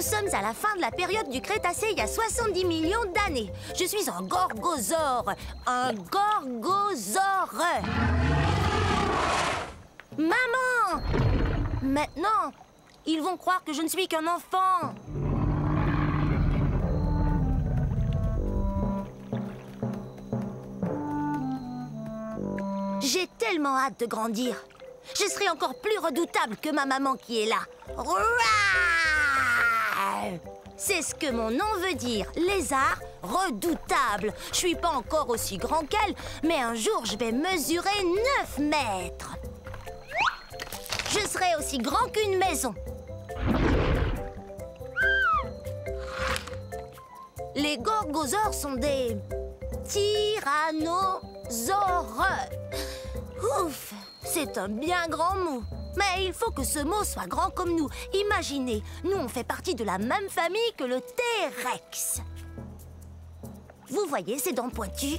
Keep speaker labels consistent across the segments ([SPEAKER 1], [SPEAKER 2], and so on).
[SPEAKER 1] sommes à la fin de la période du Crétacé il y a 70 millions d'années. Je suis un gorgosaure. Un gorgosaure. Maman! Maintenant, ils vont croire que je ne suis qu'un enfant. J'ai tellement hâte de grandir. Je serai encore plus redoutable que ma maman qui est là. C'est ce que mon nom veut dire, lézard redoutable. Je suis pas encore aussi grand qu'elle, mais un jour je vais mesurer 9 mètres. Je serai aussi grand qu'une maison. Les gorgosaures sont des tyrannosaures. Ouf, c'est un bien grand mot. Mais il faut que ce mot soit grand comme nous. Imaginez, nous on fait partie de la même famille que le T-Rex. Vous voyez ces dents pointues?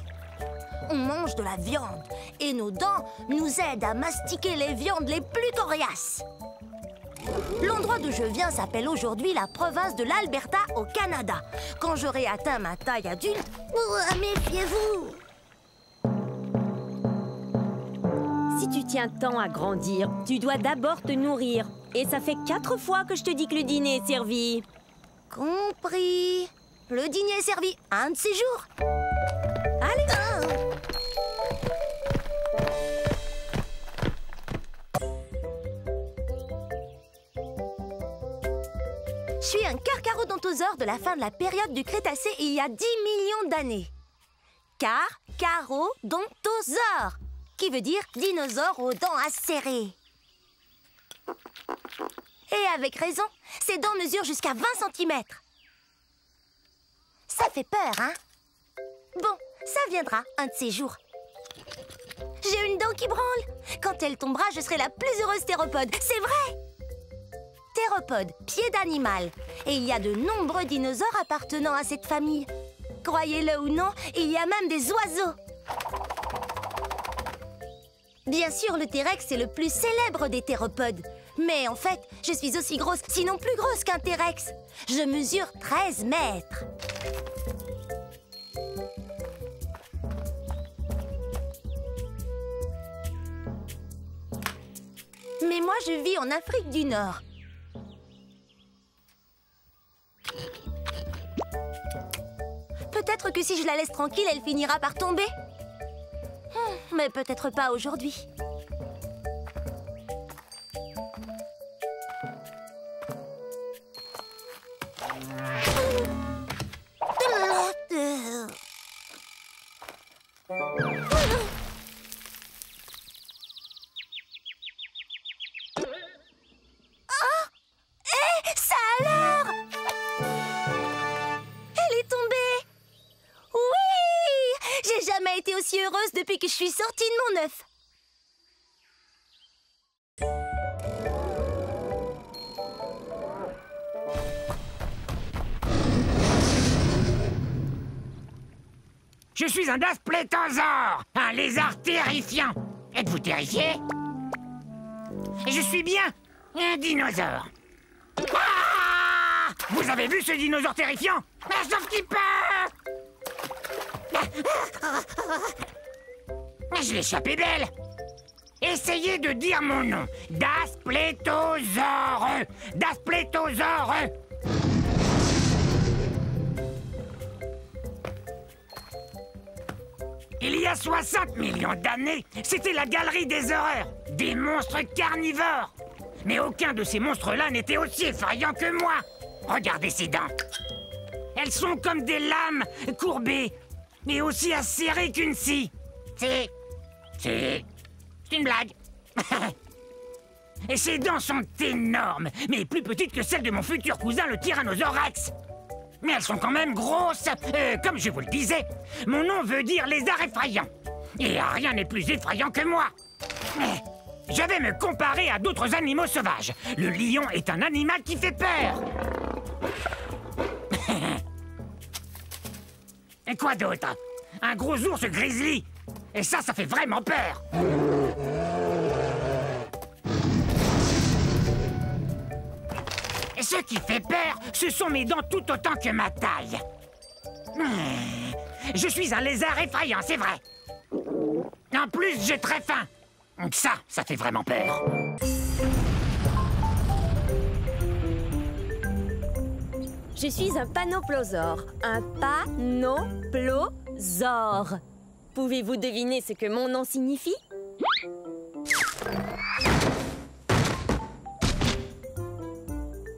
[SPEAKER 1] On mange de la viande et nos dents nous aident à mastiquer les viandes les plus coriaces. L'endroit d'où je viens s'appelle aujourd'hui la province de l'Alberta au Canada. Quand j'aurai atteint ma taille adulte, méfiez-vous!
[SPEAKER 2] Si tu tiens tant à grandir, tu dois d'abord te nourrir. Et ça fait 4 fois que je te dis que le dîner est servi.
[SPEAKER 1] Compris. Le dîner est servi un de ces jours.
[SPEAKER 2] Allez.
[SPEAKER 1] Je suis un carcharodontosaure de la fin de la période du Crétacé il y a 10 millions d'années. Carcharodontosaure, qui veut dire dinosaure aux dents acérées. Et avec raison, ses dents mesurent jusqu'à 20 cm. Ça fait peur, hein? Bon, ça viendra un de ces jours. J'ai une dent qui branle. Quand elle tombera, je serai la plus heureuse théropode. C'est vrai! Théropode, pied d'animal. Et il y a de nombreux dinosaures appartenant à cette famille. Croyez-le ou non, il y a même des oiseaux. Bien sûr, le T-Rex est le plus célèbre des théropodes. Mais en fait, je suis aussi grosse, sinon plus grosse qu'un T-Rex. Je mesure 13 mètres. Mais moi, je vis en Afrique du Nord. Peut-être que si je la laisse tranquille, elle finira par tomber. Mais peut-être pas aujourd'hui. Été aussi heureuse depuis que je suis sortie de mon œuf.
[SPEAKER 3] Je suis un dasplétosaure, un lézard terrifiant. Êtes-vous terrifié? Et je suis bien un dinosaure. Ah! Vous avez vu ce dinosaure terrifiant? Sauf qu'il peut! Je l'ai échappé belle. Essayez de dire mon nom. Dasplétosaure. Dasplétosaure. Il y a 60 millions d'années, c'était la galerie des horreurs. Des monstres carnivores. Mais aucun de ces monstres-là n'était aussi effrayant que moi. Regardez ces dents. Elles sont comme des lames courbées, mais aussi acérées qu'une scie. C'est une blague. Et ses dents sont énormes, mais plus petites que celles de mon futur cousin, le Tyrannosaure Rex. Mais elles sont quand même grosses. Comme je vous le disais, mon nom veut dire lézard effrayant. Et rien n'est plus effrayant que moi. Je vais me comparer à d'autres animaux sauvages. Le lion est un animal qui fait peur. Et quoi d'autre? Un gros ours grizzly. Et ça fait vraiment peur. ce qui fait peur, ce sont mes dents tout autant que ma taille. Je suis un lézard effrayant, c'est vrai. En plus, j'ai très faim. Ça fait vraiment peur.
[SPEAKER 2] Je suis un panoplosaure. Un panoplosaure. Pouvez-vous deviner ce que mon nom signifie?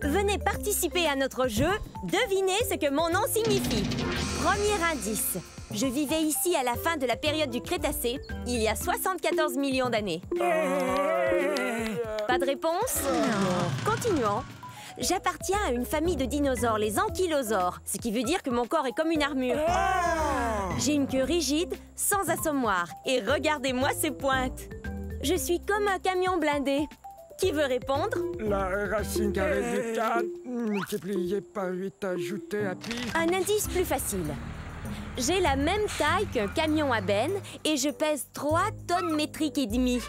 [SPEAKER 2] Venez participer à notre jeu. Devinez ce que mon nom signifie. Premier indice. Je vivais ici à la fin de la période du Crétacé, il y a 74 millions d'années. Pas de réponse? Non. Continuons. J'appartiens à une famille de dinosaures, les ankylosaures, ce qui veut dire que mon corps est comme une armure. J'ai une queue rigide, sans assommoir, et regardez-moi ces pointes. Je suis comme un camion blindé. Qui veut répondre?
[SPEAKER 4] La racine carrée de 4, multiplié par 8 ajouté à pi.
[SPEAKER 2] Un indice plus facile. J'ai la même taille qu'un camion à benne et je pèse 3 tonnes métriques et demie,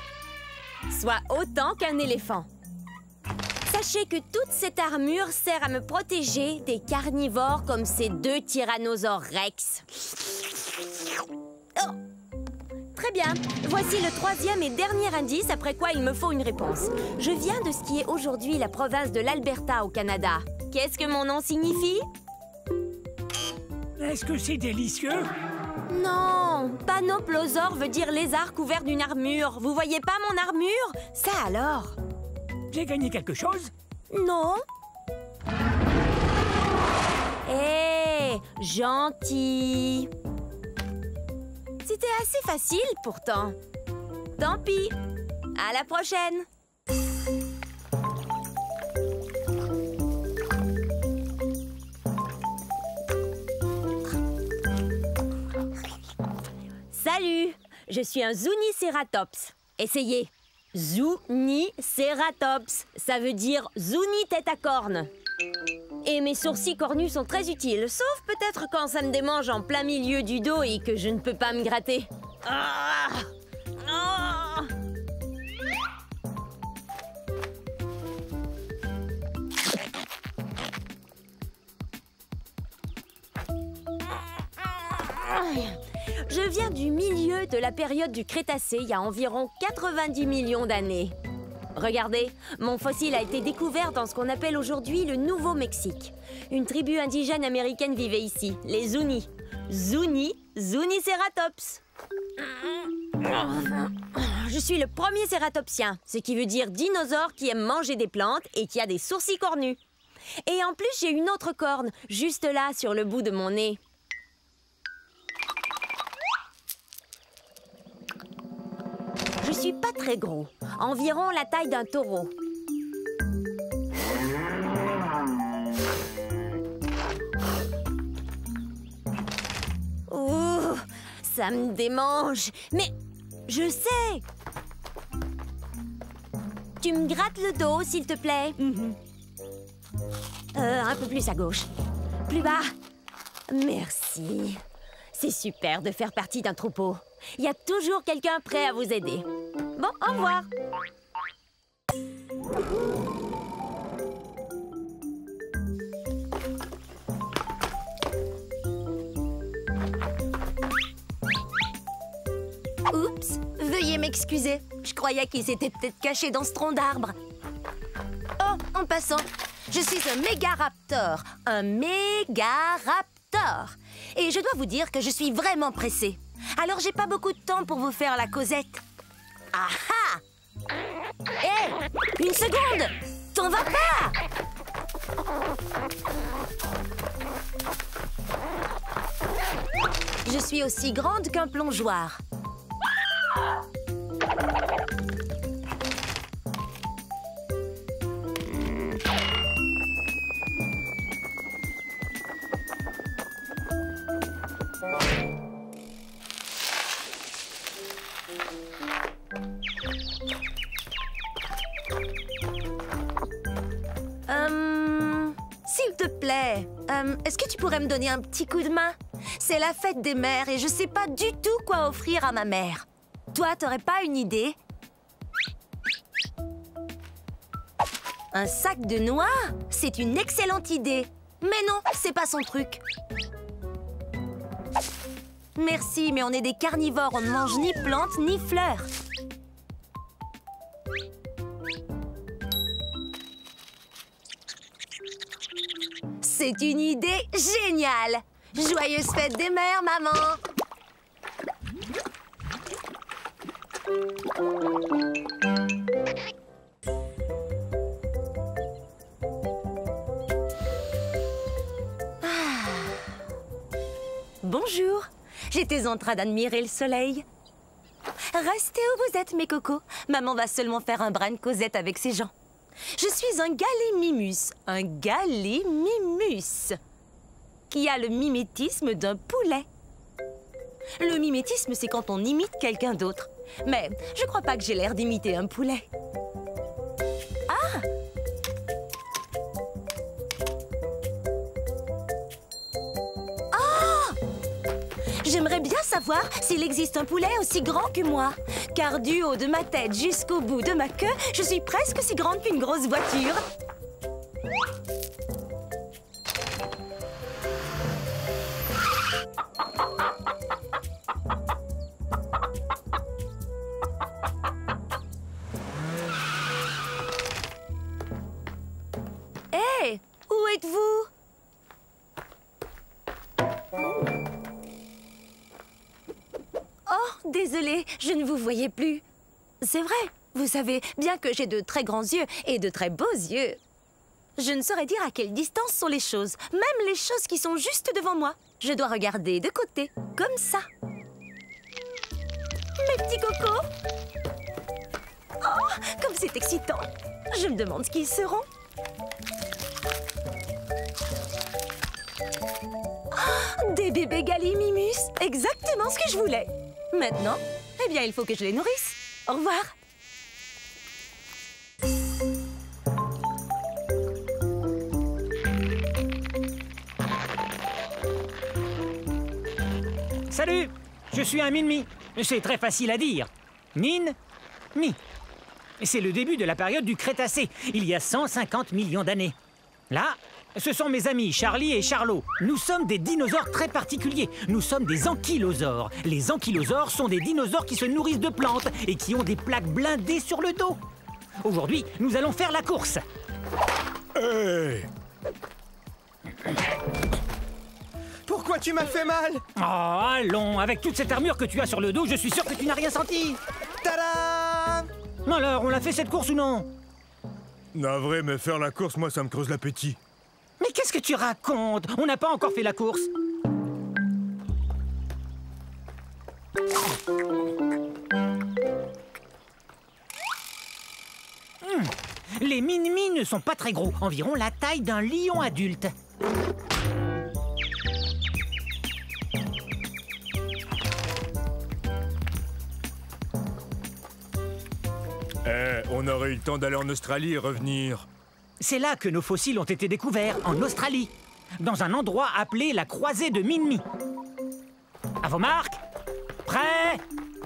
[SPEAKER 2] soit autant qu'un éléphant. Sachez que toute cette armure sert à me protéger des carnivores comme ces 2 tyrannosaures rex. Oh. Très bien. Voici le 3e et dernier indice, après quoi il me faut une réponse. Je viens de ce qui est aujourd'hui la province de l'Alberta au Canada. Qu'est-ce que mon nom signifie?
[SPEAKER 5] Est-ce que c'est délicieux?
[SPEAKER 2] Non, panoplosaure veut dire lézard couvert d'une armure. Vous voyez pas mon armure? Ça alors?
[SPEAKER 5] J'ai gagné quelque chose?
[SPEAKER 2] Non. Hé, gentil. C'était assez facile pourtant. Tant pis. À la prochaine. Salut, je suis un Zuniceratops. Essayez. Zuniceratops. Ça veut dire Zuni tête à cornes. Et mes sourcils cornus sont très utiles, sauf peut-être quand ça me démange en plein milieu du dos et que je ne peux pas me gratter. Ah! Ah! Je viens du milieu de la période du Crétacé, il y a environ 90 millions d'années. Regardez, mon fossile a été découvert dans ce qu'on appelle aujourd'hui le Nouveau-Mexique. Une tribu indigène américaine vivait ici, les Zuni. Zuniceratops. Je suis le premier cératopsien, ce qui veut dire dinosaure qui aime manger des plantes et qui a des sourcils cornus. Et en plus, j'ai une autre corne, juste là, sur le bout de mon nez. Je suis pas très gros, environ la taille d'un taureau. Ouh, ça me démange. Mais je sais. Tu me grattes le dos, s'il te plaît. Un peu plus à gauche. Plus bas. Merci. C'est super de faire partie d'un troupeau. Il y a toujours quelqu'un prêt à vous aider. Bon, au revoir.
[SPEAKER 1] Oups, veuillez m'excuser. Je croyais qu'il s'était peut-être caché dans ce tronc d'arbre. Oh, en passant, je suis un mégaraptor. Un mégaraptor. Et je dois vous dire que je suis vraiment pressée. Alors j'ai pas beaucoup de temps pour vous faire la causette. Ah ah! Hé! Une seconde! T'en vas pas! Je suis aussi grande qu'un plongeoir. S'il te plaît, est-ce que tu pourrais me donner un petit coup de main? C'est la fête des mères et je sais pas du tout quoi offrir à ma mère. Toi, t'aurais pas une idée? Un sac de noix? C'est une excellente idée. Mais non, c'est pas son truc. Merci, mais on est des carnivores. On ne mange ni plantes ni fleurs. C'est une idée géniale! Joyeuse fête des mères, maman! Bonjour! J'étais en train d'admirer le soleil. Restez où vous êtes, mes cocos. Maman va seulement faire un brin de causette avec ses gens. Je suis un gallimimus. Un gallimimus. Qui a le mimétisme d'un poulet. Le mimétisme, c'est quand on imite quelqu'un d'autre. Mais je crois pas que j'ai l'air d'imiter un poulet. Ah! J'aimerais bien savoir s'il existe un poulet aussi grand que moi. Car du haut de ma tête jusqu'au bout de ma queue, je suis presque aussi grande qu'une grosse voiture. Hé, où êtes-vous? Oh, désolée, je ne vous voyais plus. C'est vrai, vous savez, bien que j'ai de très grands yeux et de très beaux yeux, je ne saurais dire à quelle distance sont les choses, même les choses qui sont juste devant moi. Je dois regarder de côté, comme ça. Mes petits cocos! Oh, comme c'est excitant! Je me demande ce qu'ils seront. Oh, des bébés gallimimus! Exactement ce que je voulais! Maintenant, eh bien, il faut que je les nourrisse. Au revoir.
[SPEAKER 5] Salut, je suis un Min-Mi. C'est très facile à dire. Min-Mi. C'est le début de la période du Crétacé, il y a 150 millions d'années. Là, ce sont mes amis Charlie et Charlot. Nous sommes des dinosaures très particuliers. Nous sommes des ankylosaures. Les ankylosaures sont des dinosaures qui se nourrissent de plantes et qui ont des plaques blindées sur le dos. Aujourd'hui, nous allons faire la course.
[SPEAKER 6] Hey! Pourquoi tu m'as fait mal?
[SPEAKER 5] Oh, allons, avec toute cette armure que tu as sur le dos, je suis sûr que tu n'as rien senti.
[SPEAKER 6] Tada!
[SPEAKER 5] Alors, on l'a fait cette course ou non?
[SPEAKER 6] Navré, mais faire la course, moi, ça me creuse l'appétit.
[SPEAKER 5] Mais qu'est-ce que tu racontes? On n'a pas encore fait la course. Les Min-Mi ne sont pas très gros, environ la taille d'un lion adulte.
[SPEAKER 6] On aurait eu le temps d'aller en Australie et revenir.
[SPEAKER 5] C'est là que nos fossiles ont été découverts, en Australie, dans un endroit appelé la croisée de Min-Mi. À vos marques, prêts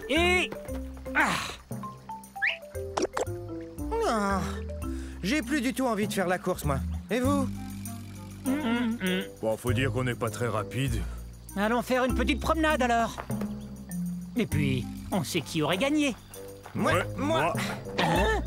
[SPEAKER 5] et...
[SPEAKER 7] J'ai plus du tout envie de faire la course, moi. Et vous?
[SPEAKER 6] Bon, faut dire qu'on n'est pas très rapide.
[SPEAKER 5] Allons faire une petite promenade alors. Et puis, on sait qui aurait gagné.
[SPEAKER 7] Moi.
[SPEAKER 6] Moi.
[SPEAKER 5] Hein?